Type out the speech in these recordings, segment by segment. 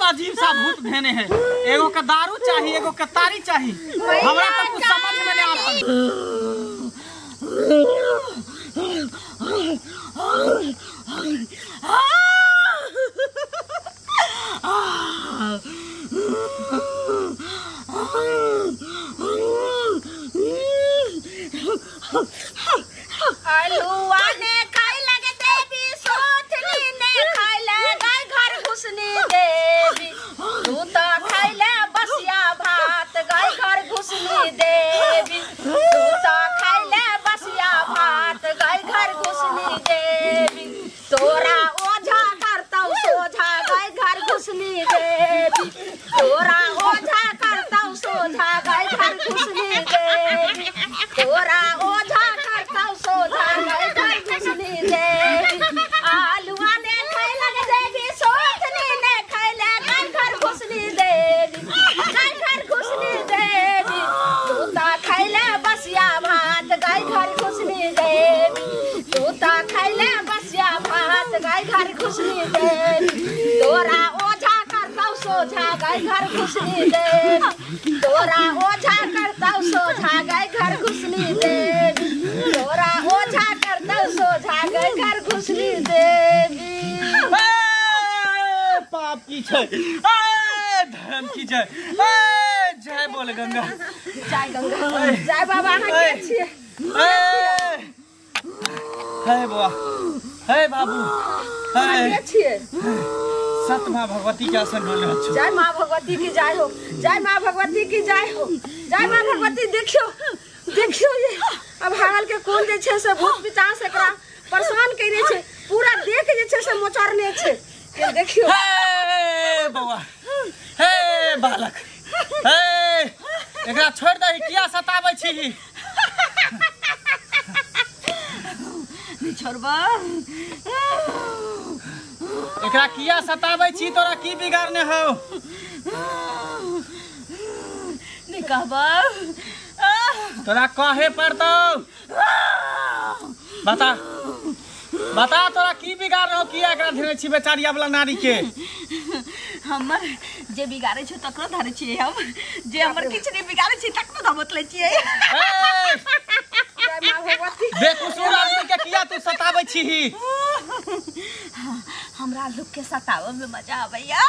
अजीब सा भूत भेने है। एगो का दारू चाहिए, एगो का तारी चाहिए। हमरा तो कुछ समझ में नहीं आ आलूआ ने खाई लगे देवी, सोथनी ने खाई लगे घर घुसनी देवी। तू तो खाई ले बसिया भात गई घर घुसनी देवी। तू तो खाई ले बसिया भात गई घर घुसनी देवी। तोरा ओझा करता सोझा गई घर घुसनी देवी। तोरा ओझा करता सोझा गई घर घुसनी देवी। तोरा ओझा करता सोझा गई घर घुसनी देवी। आलूआ ने खाई लगे देवी, सोथनी ने खाई ले गई घर घुसनी देवी। गई घर घुसनी देवी। तू तो खाई ले बसिया भात गई घर घुसनी देवी। तू तो खाई ले बसिया भात गई घर घुसनी देवी। तोरा ओझा करता सोझा गई घर घुसनी देवी। तोरा ओझा करता सोझा गई घर घुसनी देवी। तोरा ओझा करता सोझा गई घर घुसनी देवी। पाप की जय, धर्म की जय, जय बोल गंगा। जय गंगा, जय बाबा। हे बुआ, हे बाबू, सत माँ भगवती के आसन डोले अच्छो। जय माँ भगवती की जय हो, जय माँ भगवती की जय हो, जय माँ भगवती। देखियो देखियो ये अब हाल के कोन जे छे से भूत पिचास एकरा परेशान कइने छे, पूरा देख जे छे से मोचरने छे। ये देखियो। हे बउआ, हे बालक, हे एकरा छोड़ दही, किया सताबै छी? छोड़बा एकरा किया सताबै छी? तोरा की बिगाड़ने हो? निकाबा तोरा कहे पड़तो। बता बता, तोरा की बिगाड़ हो? किया एकरा धरे छी बेचारिया वाला नारी के? हमर जे बिगाड़े छ तकरो धरे छी हम, जे हमर किछ नहीं बिगाड़े छी तकरो धमत ले छी। जय माँ भगवती। बेकसूर आदमी के किया तू सताबै छी? हमरा लोग के सतावे में मजा आवेया।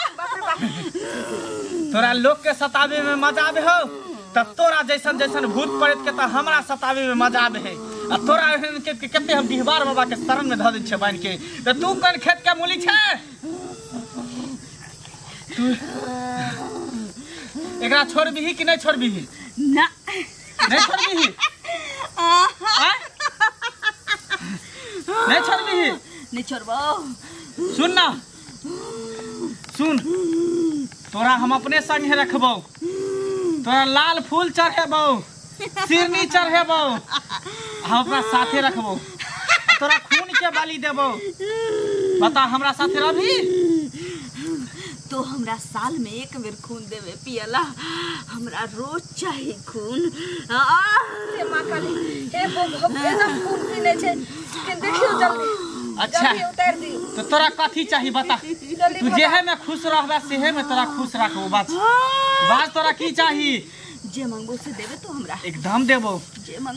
तोरा लोग के सतावे में मजा आवे हो? तब तोरा जैसन जैसन भूत प्रेत के तो हमरा सतावे में मजा आवे है। आ तोरा के कते हम डिहबार बाबा के शरण में ध दे छ बांध के। त तू कौन खेत के मूली छे? तू एकरा छोड़बिही कि नहीं छोड़बिही? ना नहीं छोड़बिही? नहीं छोड़बिही? नहीं छोड़बो। सुन ना, सुन, तोरा हम अपने संगे रखबो। तोरा लाल फूल चढ़ेबो, सिरनी चढ़ेबो, हम अपना साथे रखबो। तोरा खून के बलि देबो। बता, हमरा साथे रहबी? तो हमरा साल में एक बेर खून देवे पियला, हमरा रोज चाहिए खून। हे माँ काली, हे एकदम खून पीने छे के देखियो जल्दी। अच्छा, जल्दी उतार दी। तो तोरा कथी चाहिए बता? तू जेहे में खुश रहबा सेहे में तोरा खुश रखबो। बात बात तोरा की चाहिए? जे मंगबो से देवे तो हमरा एकदम देबो।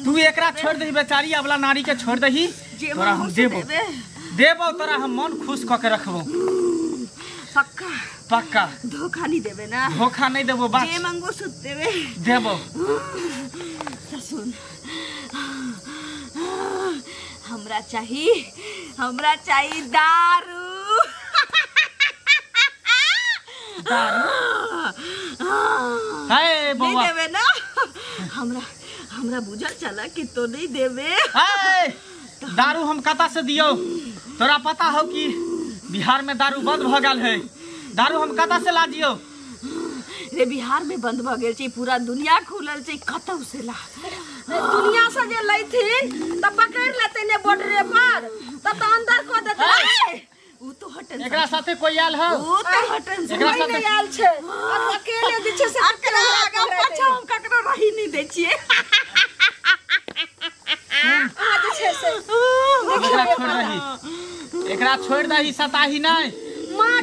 तू एकरा छोड़ दही, बेचारी वाला नारी के छोड़ दही, तोरा हम देबो। देबो, तोरा हम मन खुश क के रखबो। पक्का पक्का? धोखा नहीं देवे ना? धोखा नहीं देबो। बात जे मंगबो से देवे देबो। सुन, हमरा चाहिए दारू। दारू? हे नहीं बउआ, देवे ना? हमरा बुझल चला कि तो नहीं देवे। हे दारू हम कता से दियो? तोरा पता हो कि बिहार में दारू बंद भ गेल है। दारू हम कता से ला दियो? रे बिहार में बंद भ गेल छै, पूरा दुनिया खुलल छै, कतौ से ला। दुनिया से जे लैथिन त पकड़ लेते ने बॉर्डर पर, त अंदर को देते। उ तो हटन एकरा साथे कोई आयल हो? उ तो हटन से एकरा कोई साथे नहीं आयल छै। अकेले जे छै से अकेले आगे पाछा हम ककरो रही नहीं दै छियै। आज छै से एकरा छोड़ दही, एकरा छोड़ दही, सताही नहीं।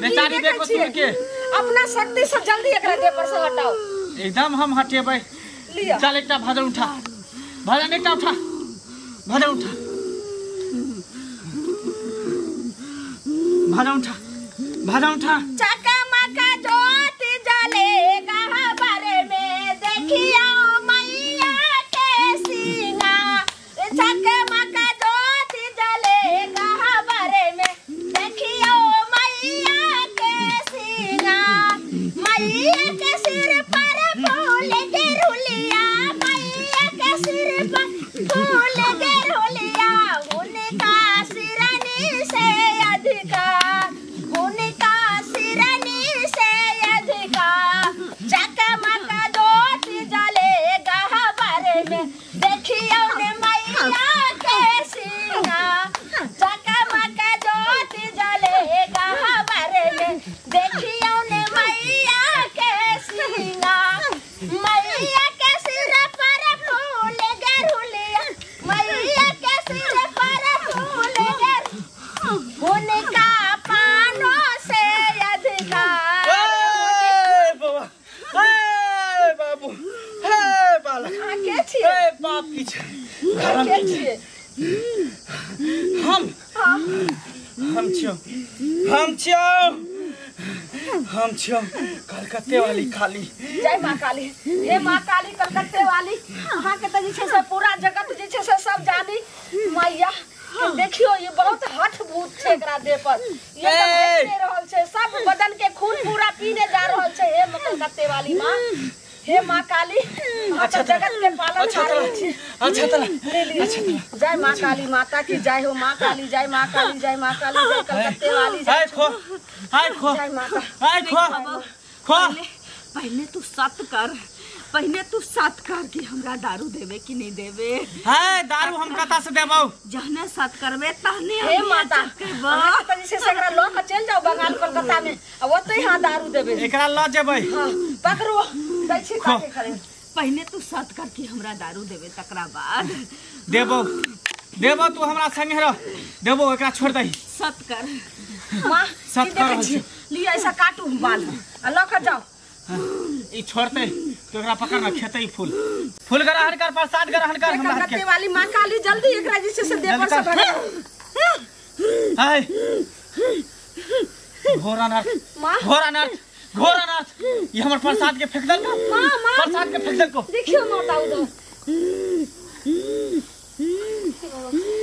बेचारी बेकसूर के अपना शक्ति से जल्दी एकरा देह पर से हटाओ। एकदम हम हटेबै। लिया चल एकटा भजन उठा, भजन एकटा उठा, भजन उठा, भजन उठा, भजन उठा। चकमक ज्योति जलेगा बारे में देखियो मैया के सिंगार। चकमक ज्योति जलेगा बारे में देखियो मैया के सिंगार। मैया के सिर पर फूल के रुलिया, मैया के सिर पर फूल के रुलिया। उनका सिरनी से अधिकार, उनका सिरनी से अधिकार। चकमक ज्योति जलेगा बारे में देखियो ने मैया के सिंगार। चकमक ज्योति जलेगा बारे में देखियो ने मैया के सिंगार। मैया के सिर पर फूल गरुलिया, मैया के सिर पर फूल गर। उनका पानों से अधिकार। बाबू, हे बालक, के छिए हे बाप की छै, धर्म के की छै। छिए हम छियो कलकत्ते वाली काली। जय माँ काली। हे माँ काली कलकत्ते वाली, अहाँ के तो जे छै से पूरा जगत जे छै से सब जानी। मैया देखियो ये बहुत हठ भूत छै एकरा देह पर। ये तो भागते रहल छै, सब बदन के खून पूरा पीने जा रहल छै। हे कलकत्ते वाली माँ, हे माँ काली, अच्छा जगत के पालन अच्छा तला जय माँ काली माता की जय हो। माँ काली जय, माँ काली जय, माँ काली जय, कलकत्ते वाली जय। जय माता। पहले तू सत कर, पहले तू सत कर कि हमरा दारू देवे कि नहीं देवे। है दारू हम कता से देबौ? जहने सत करबे तहने हे माता तनी से एकरा ल के चल जाओ बंगाल कलकत्ता में, अब ओतै हां दारू देबे। एकरा ल जेबै। हां पकड़ो दै छी काटे खड़े। पहले तू सत कर कि हमरा दारू देवे, तकरा बाद देबौ तू हमरा संगे रह। देबौ एकरा छोड़ दही। सत कर मां सत कर लिया ऐसा काटू बाल आ ल के जाओ। ई छोड़ते तो एकरा पकड़ ना खेतै फूल ग्रहण कर, प्रसाद ग्रहण कर। हमरा कलकत्ते वाली मां काली जल्दी एकरा जे से देह पर से भगा। हाय घोर अनर्थ ये हमर प्रसाद के फेंक दल को। प्रसाद के फेंक दल को। देखियो माता उधर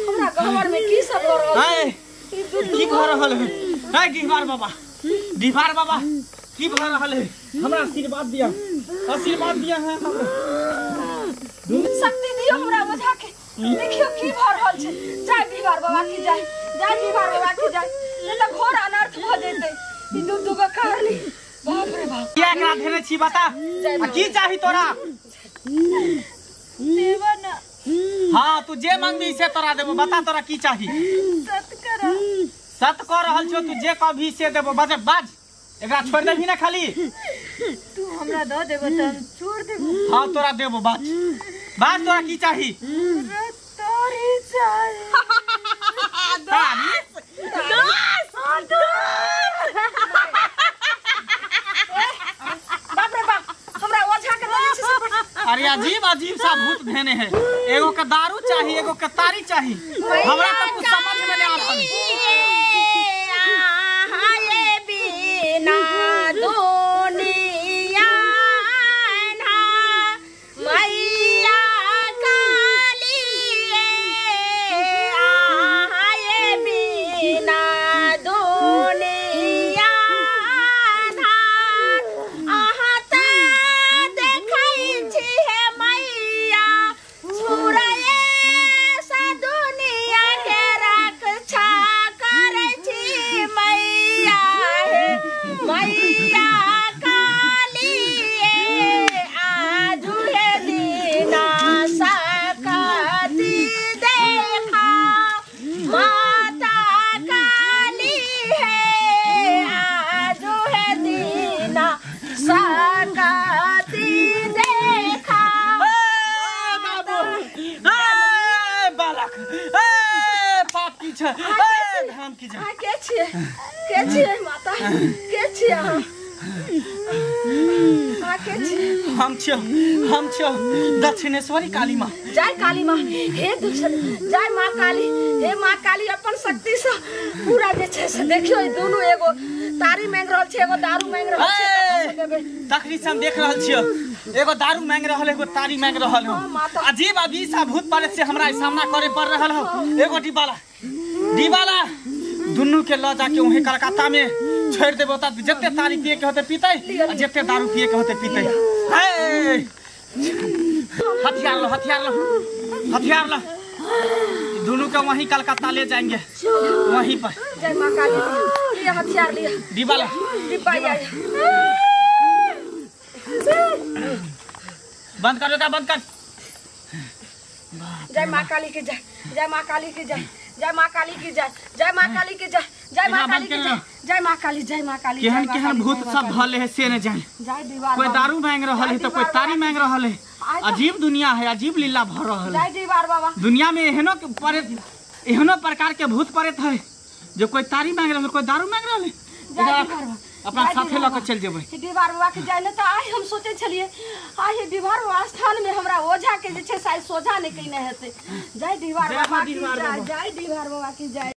हमरा घर में की सब हो रहल है? की भऽ रहल है? हाय डिहबार बाबा की भऽ रहल है? हमरा आशीर्वाद दिया है। शक्ति दियो हमरा बुझा के। देखियो की भऽ रहल छै। जय डिहबार बाबा की जय, जय डिहबार बाबा की जय। नहीं तो घोर अनर्थ भ जेतै। ई दू गो कहानी बाप रे बाप। क्या एकरा धेने छी बता? की चाही तोरा? देवा ना। हाँ तू जे मांगबी से तोरा देबो। बता तोरा की चाही? सत कह रहल छौ तू, जे कहबी से देबो। बाज एकरा छोड़ देबी ना खाली। तू हमरा द देबो त हम छोड़ देबो। हाँ तोरा देबो। बाज तोरा की चाही? तोरी चाही। बाप रे बाप हमरा ओझा के देने छै। अरे अजीब सा भूत धेने है। एगो के दारू चाही, एगो के तारी चाही। हमरा तो कुछ समझ में नहीं आ रहल। हाय बिना दुनिया ना मैया काली। हाय बिना दुनिया ना आहा त देखै छी हे मैया। सुरये सा दुनिया के रक्षा करै छी मैया। मैया काली आजु हे दीना सकती देखा। माता काली है आजु हे दीना सकती देखा। बालक पाप की छै, धाम की छै। के छिए माता के छिए? हम छियो दक्षिणेश्वरी काली माँ। जय काली माँ, हे जय माँ काली, हे माँ काली अपन शक्ति से पूरा जे छै से देखियो दोनों एगो तारी मांग रहल छै, एगो दारू मांग रहल छै। तखनी से हम देख रहल छियो एगो दारू मांग रहल, एगो तारी मांग रहल हो। अजीब अजीब सा भूत प्रेत से हमरा सामना करे पड़ रहल हो। एगो डिबाला दुनू के ल जाके वहीं कलकत्ता में छोड़ देबो त जते तारी पिए के होते पीते, जते दारू पिए के होते पीते। हथियार लो दोनों के वहीं कलकत्ता ले जाएंगे, वहीं पर। जय माँ काली, ये हथियार लिया। डिबाला बंद कर बेटा, बंद कर। जय माँ काली की जय, जय माँ काली की जय, जय माँ काली की जय, जय माँ काली की जय, जय माँ काली की जय, जय माँ काली, जय माँ काली। केहन केहन भूत सब भले है से न जाने। कोई दारू मांग रहल है तो कोई तारी मांग रहल है। अजीब दुनिया है, अजीब लीला भर रहल है। जय दीवार बाबा। दुनिया में एहनो प्रकार के भूत प्रेत है जो कोई तारी मांग रहल, कोई दारू मांग रहल है। अपना साथे लेकर चल जेबै। दीवार बाबा के जाय न त आइ हम सोचे छलिए आइ दीवार बाबा स्थान में हमरा ओझा के जे छै साइ सोझा नहीं कइने हेते। जय दीवार बाबा की जय, जय दीवार बाबा की जय।